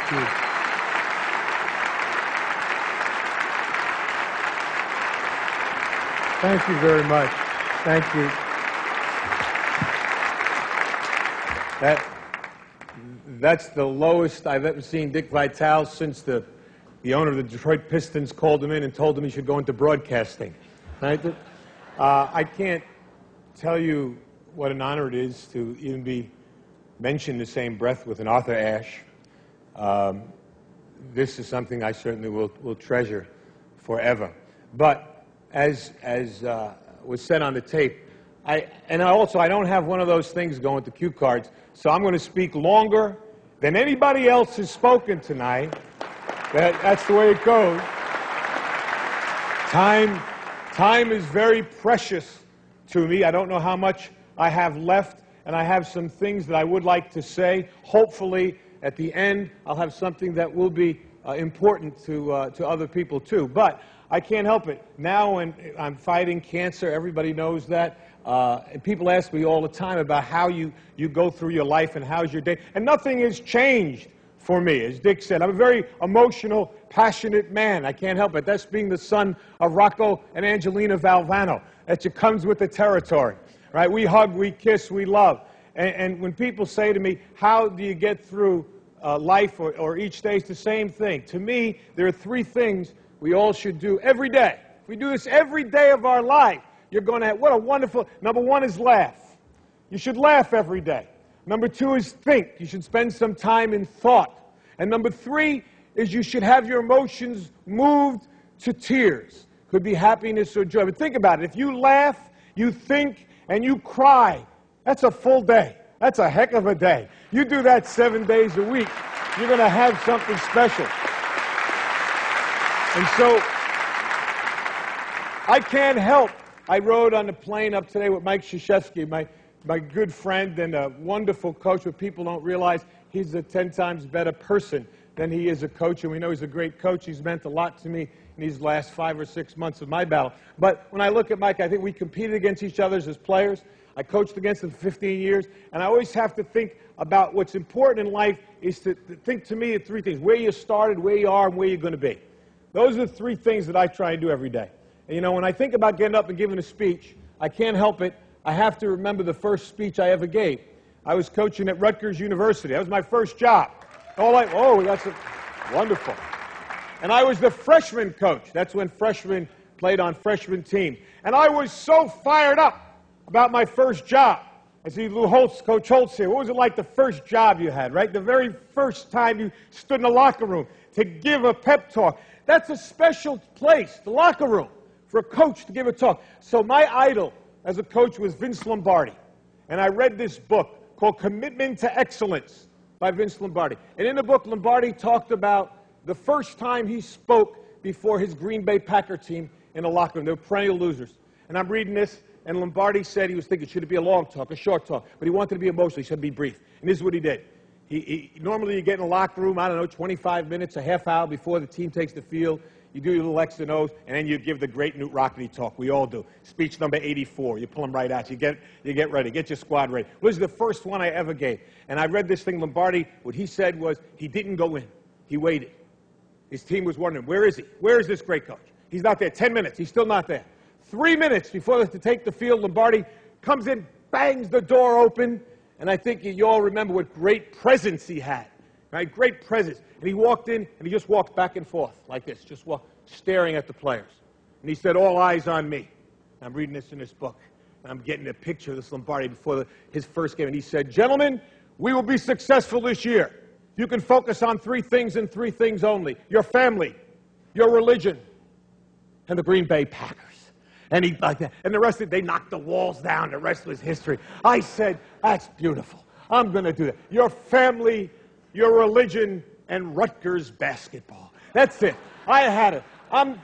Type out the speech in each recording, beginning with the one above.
Thank you. Thank you very much. Thank you. That's the lowest I've ever seen Dick Vitale since the owner of the Detroit Pistons called him in and told him he should go into broadcasting. Right? I can't tell you what an honor it is to even be mentioned in the same breath with an Arthur Ashe. This is something I certainly will treasure forever. But as was said on the tape, I don't have one of those things going to cue cards, so I'm going to speak longer than anybody else has spoken tonight. That's the way it goes. Time is very precious to me. I don't know how much I have left, and I have some things that I would like to say. Hopefully, at the end, I'll have something that will be important to other people, too. But I can't help it. Now when I'm fighting cancer, everybody knows that. And people ask me all the time about how you go through your life and how's your day. And nothing has changed for me. As Dick said, I'm a very emotional, passionate man. I can't help it. That's being the son of Rocco and Angelina Valvano. That just comes with the territory. Right? We hug, we kiss, we love. And when people say to me, how do you get through life or each day, it's the same thing. To me, there are three things we all should do every day. If we do this every day of our life, you're going to have, what a wonderful, number one is laugh. You should laugh every day. Number two is think. You should spend some time in thought. And number three is you should have your emotions moved to tears. Could be happiness or joy. But think about it. If you laugh, you think, and you cry, that's a full day. That's a heck of a day. You do that 7 days a week, you're going to have something special. And so, I can't help. I rode on the plane up today with Mike Krzyzewski, my good friend and a wonderful coach, but people don't realize he's a 10 times better person than he is a coach, and we know he's a great coach. He's meant a lot to me in these last 5 or 6 months of my battle. But when I look at Mike, I think we competed against each other as players. I coached against him for 15 years, and I always have to think about what's important in life is to think, to me, of three things: where you started, where you are, and where you're going to be. Those are the three things that I try and do every day. And, you know, when I think about getting up and giving a speech, I can't help it. I have to remember the first speech I ever gave. I was coaching at Rutgers University. That was my first job. That's wonderful. And I was the freshman coach. That's when freshmen played on freshman teams. And I was so fired up about my first job. I see Coach Holtz here. What was it like the first job you had, right? The very first time you stood in the locker room to give a pep talk. That's a special place, the locker room, for a coach to give a talk. So my idol as a coach was Vince Lombardi. And I read this book called Commitment to Excellence by Vince Lombardi. And in the book, Lombardi talked about the first time he spoke before his Green Bay Packer team in the locker room. They were perennial losers. And I'm reading this, and Lombardi said he was thinking, should it be a long talk, a short talk? But he wanted to be emotional. He said, be brief. And this is what he did. Normally you get in the locker room, 25 minutes, a half hour before the team takes the field. You do your little X and O's, and then you give the great Newt Rockety talk. We all do. Speech number 84. You pull them right out. You get ready. Get your squad ready. Well, this is the first one I ever gave. And I read this thing, Lombardi, what he said was he didn't go in. He waited. His team was wondering, where is he? Where is this great coach? He's not there. 10 minutes. He's still not there. 3 minutes before they have to take the field, Lombardi comes in, bangs the door open, and I think you all remember what great presence he had. Right? Great presence. And he walked in, and he just walked back and forth like this, just staring at the players. And he said, all eyes on me. I'm reading this in this book, and I'm getting a picture of this Lombardi before his first game. And he said, gentlemen, we will be successful this year. You can focus on three things and three things only: your family, your religion, and the Green Bay Packers. And he like that. And the rest of it, they knocked the walls down. The rest was history. I said, that's beautiful. I'm going to do that. Your family, your religion, and Rutgers basketball. That's it. I had it.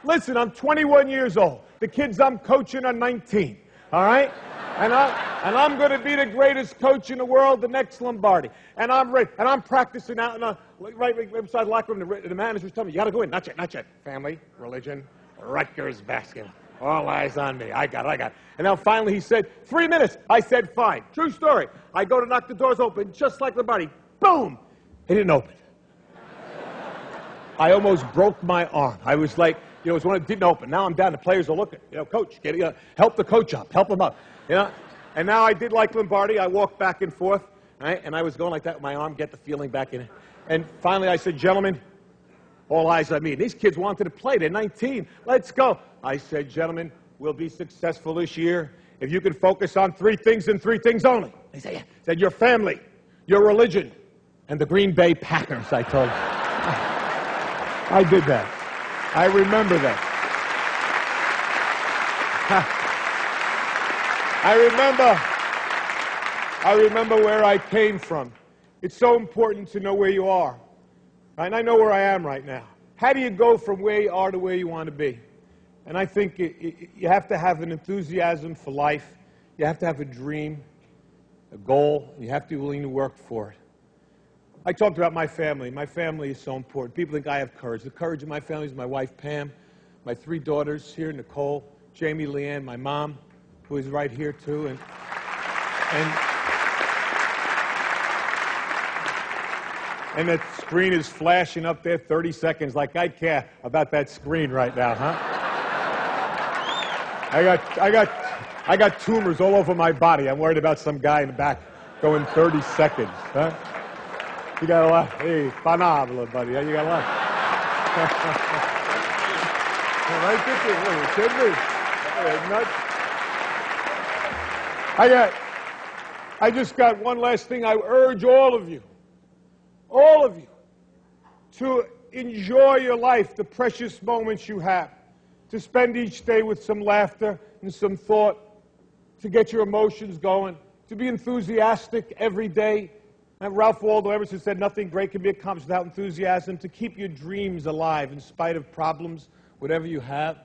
Listen, I'm 21 years old. The kids I'm coaching are 19. All right? And I'm going to be the greatest coach in the world, the next Lombardi. And I'm ready. And I'm practicing out right beside the locker room. The manager's telling me, you got to go in. Not yet. Family, religion, Rutgers basketball. All eyes on me. I got it. And now finally he said, 3 minutes. I said, fine. True story. I go to knock the doors open, just like Lombardi. Boom! It didn't open. I almost broke my arm. I was like, it was one that didn't open. Now I'm down. The players are looking. Coach, help the coach up. Help him up. And now I did like Lombardi. I walked back and forth, right? And I was going like that with my arm, get the feeling back in it. And finally I said, gentlemen, all eyes on me. These kids wanted to play. They're 19. Let's go. I said, gentlemen, we'll be successful this year if you can focus on 3 things and 3 things only. They said, yeah. I said, your family, your religion, and the Green Bay Packers, I told them. I did that. I remember that. I remember where I came from. It's so important to know where you are. And I know where I am right now. How do you go from where you are to where you want to be? And I think you have to have an enthusiasm for life. You have to have a dream, a goal, and you have to be willing to work for it. I talked about my family. My family is so important. People think I have courage. The courage of my family is my wife, Pam, my 3 daughters here, Nicole, Jamie, Leanne, my mom, who is right here, too. And that screen is flashing up there 30 seconds like I care about that screen right now, huh? I got tumors all over my body. I'm worried about some guy in the back going 30 seconds, huh? You got a lot. Hey, phenomenal, buddy. You got a lot. I just got one last thing. I urge all of you, to enjoy your life, the precious moments you have, to spend each day with some laughter and some thought, to get your emotions going, to be enthusiastic every day. And Ralph Waldo Emerson said, nothing great can be accomplished without enthusiasm, to keep your dreams alive in spite of problems, whatever you have,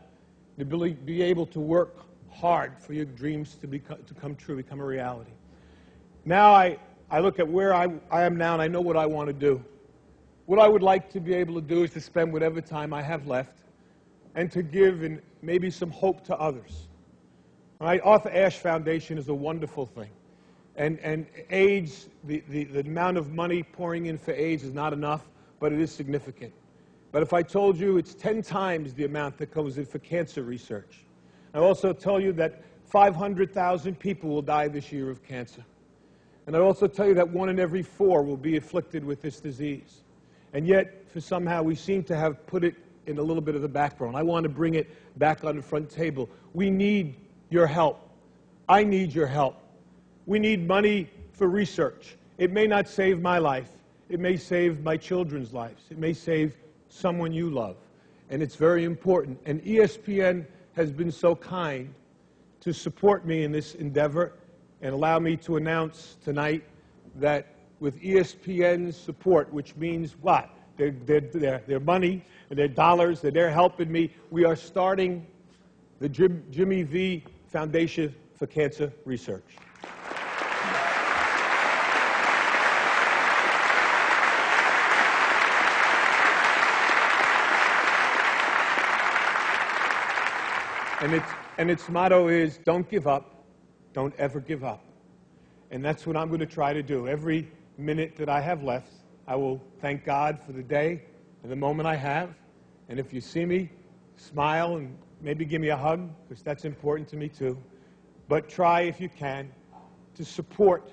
to be able to work hard for your dreams to come true, become a reality. Now I look at where I am now, and I know what I want to do. What I would like to be able to do is to spend whatever time I have left and to give and maybe some hope to others. Right? Arthur Ashe Foundation is a wonderful thing. And AIDS, the amount of money pouring in for AIDS is not enough, but it is significant. But if I told you it's 10 times the amount that goes in for cancer research, I'll also tell you that 500,000 people will die this year of cancer. And I'll also tell you that 1 in every 4 will be afflicted with this disease. And yet, for somehow, we seem to have put it in a little bit of the background. I want to bring it back on the front table. We need your help. I need your help. We need money for research. It may not save my life. It may save my children's lives. It may save someone you love. And it's very important. And ESPN has been so kind to support me in this endeavor and allow me to announce tonight that with ESPN's support, which means what? Their money and their dollars, that they're helping me, we are starting the Jimmy V Foundation for Cancer Research. And its motto is, don't give up, don't ever give up. And that's what I'm going to try to do. Every minute that I have left, I will thank God for the day and the moment I have. And if you see me, smile and maybe give me a hug, because that's important to me too. But try, if you can, to support,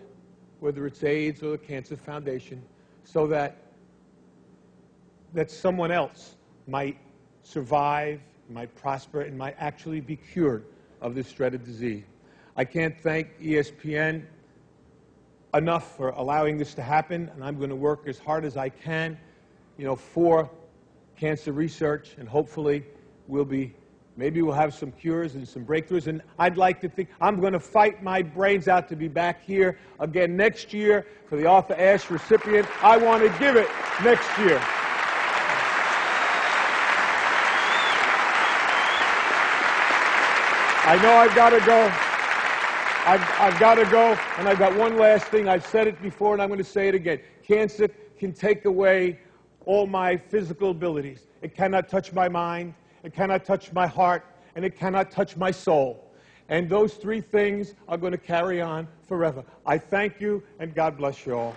whether it's AIDS or the Cancer Foundation, so that someone else might survive, might prosper, and might actually be cured of this dreaded disease. I can't thank ESPN enough for allowing this to happen, and I'm going to work as hard as I can, for cancer research, and hopefully maybe we'll have some cures and some breakthroughs. And I'd like to think I'm going to fight my brains out to be back here again next year for the Arthur Ashe recipient. I want to give it next year. I know I've got to go. I've got to go, and I've got one last thing. I've said it before, and I'm going to say it again. Cancer can take away all my physical abilities. It cannot touch my mind, it cannot touch my heart, and it cannot touch my soul. And those 3 things are going to carry on forever. I thank you, and God bless you all.